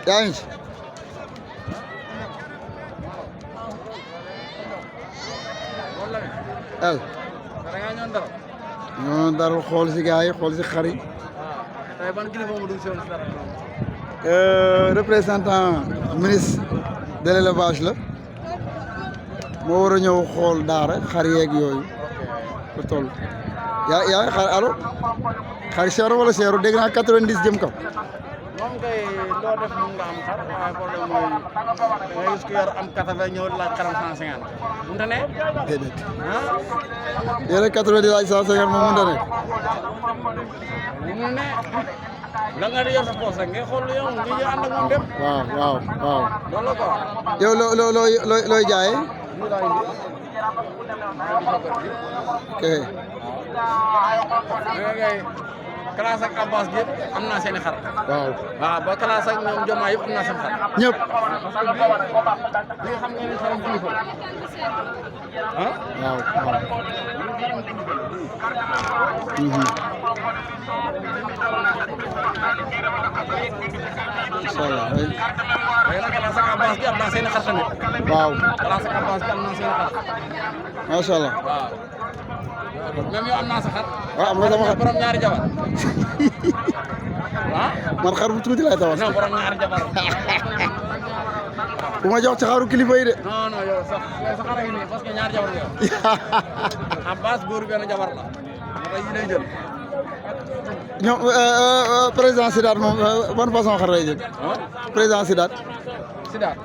yaa ngi ci el ñoo dara xool si gars yi xool si xar yi représentant ministre de l'élevage la moo war a ñëw xool daara xar yeeg yooyu ba toll yaa ngi xar allo xar cher wala seeru dégg naa 90 jëm kaw moom kay loo def mun nga am xar waaye problème mooy nga gis ku yor am 80 ñëw laaj xaram 150 mënta ne. déedéet ah. yéen a 90 laaj 150 moom mënta ne. mu ne la nga di yor sa poos rek ngay xool yow nga ñëw ànd ak moom dem. waaw. loolu la ko. yow looy jaayee. lii laa indi. ok. classe ak Abbas bi yëpp am naa seen i xar. waaw ba classe ak ñoom Jomaa yëpp am naa seen xar. ñëpp. lii xam nga ni xarum kilifa la. ah. waaw. incha allah. léegi nag classe ak Abbas bi am naa seen i xar tamit. waaw. classe ak Abbas bi am naa seen i xar. macha allah. waaw. même yow am naa sa xar. waaw am nga sama xar borom ñaari jabar. ah. man xar bu tuuti laay tawas. non borom ñaari jabar. bu ma jox ci xaru kilifa yi de. non yow sa xar a ngi nii parce que ñaari jabar nga yow. Abbas góor benn jabar la. moo tax yi lay jël. ñoom président Sidaat moom ban façon xar lay jël. président Sidaat. Sidaat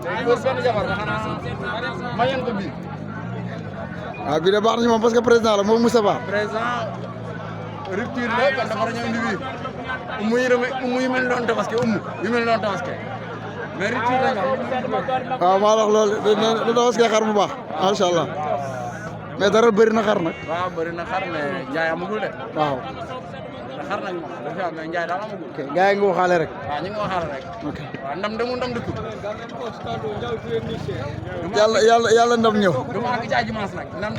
day góor benn jabar nga xanaa ma yéen ko bii. waaw bii de baax na ci moom parce que président la moom Moustapha. président rupture la kon dafa war a ñëw indi bii. umu yu mel noonu tabaski yu mel noonu tabaski mais rupture la ñu waaw maa wax loolu da tabaski xar bu baax macha allah mais dara bëri na xar nag. waaw bëri na xar mais njaay amagul de. waaw. xar nañ moom dafa am mais njaay daal amagul. ok gars yi nga waxaale rek. waaw ñu ngi waxaale rek. ok waaw ndam demul ndam dëkkul. yàlla ndam ñëw. du ma àgg ci dimanche nag ndam